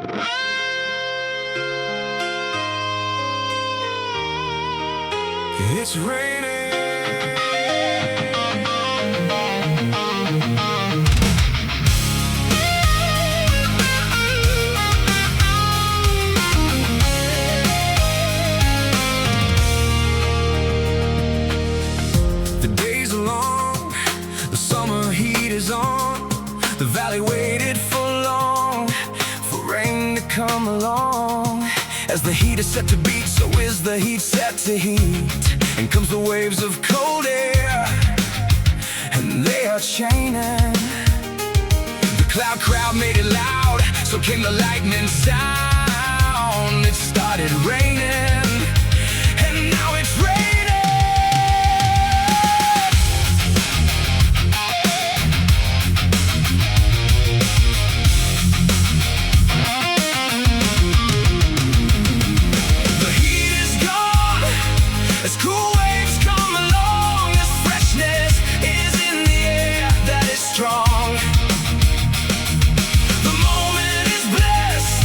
It's raining. The days are long, the summer heat is on. The valley waited for long, for rain to come along. As the heat is set to beat, so is the heat set to heat. And comes the waves of cold air, and they are chaining. The cloud crowd made it loud, so came the lightning sound. It started raining, and now it's raining. The heat is gone, as cool waves come along. This freshness is in the air that is strong. The moment is blessed,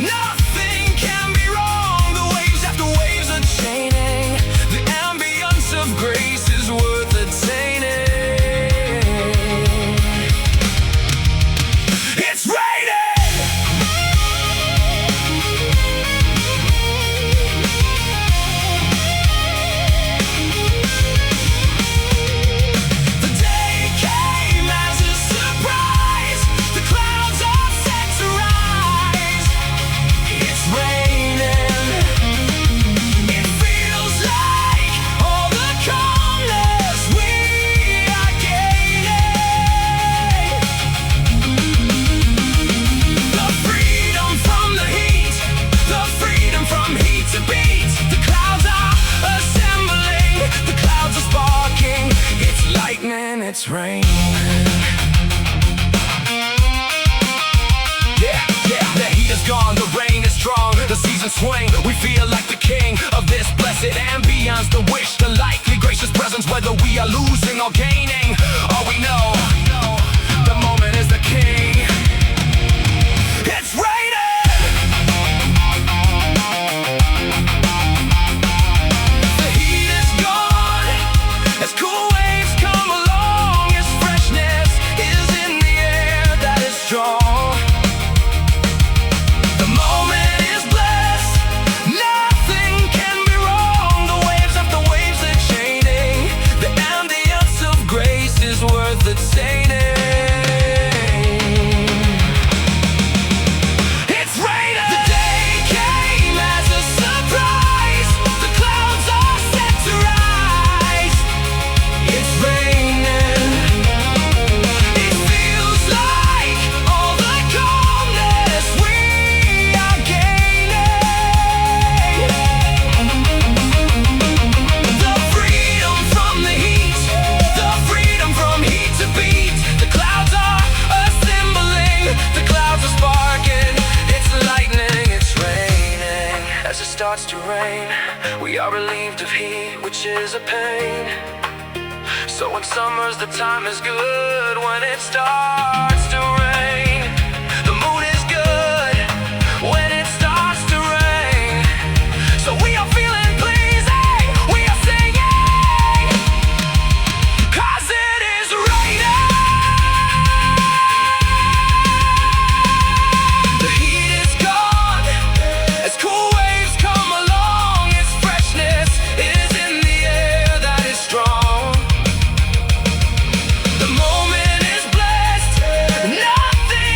nothing can be wrong. The waves after waves are chaining. The ambience of grace is worth attaining. It's raining! The day came as a surprise. The clouds are set to rise. It's raining. It feels like all the calmness we are gaining. The freedom from the heat, the freedom from heat to beat. The clouds are assembling, the clouds are sparking. It's lightning, it's raining. Yeah, the heat is gone, the rain is strong. The seasons swing, we feel like the king of this blessed ambience. The wish, the likely gracious presence, whether we are losing or gaining. All we know, the moment is the king. It's raining! The heat is gone, as cool waves come along. As freshness is in the air that is strong. The moment is blessed, nothing can be wrong. The waves after waves are chaining. The ambience of grace is worth attaining. It's raining! The day came as a surprise. The clouds are set to rise. It's raining. It feels like all the calmness we are gaining. The freedom from the heat, the freedom from heat to beat. The clouds are assembling, the clouds are sparking. It's lightning, it's raining. As it starts to rain, we are relieved of heat, which is a pain. So in summer's the time is good when it starts to rain. The mood is good when it starts to rain. So we are feeling pleasing, we are singing, 'cause it is raining. The heat is gone, as cool waves come along. Its freshness is in the air that is strong. The moment is blessed, nothing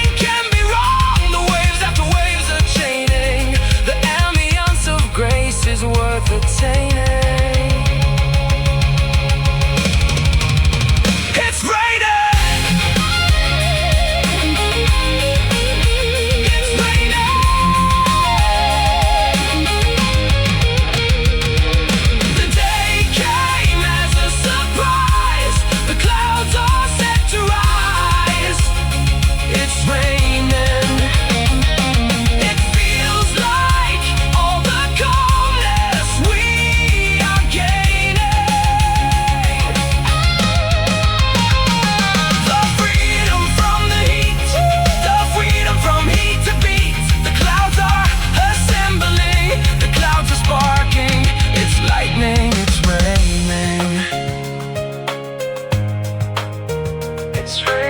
It's free.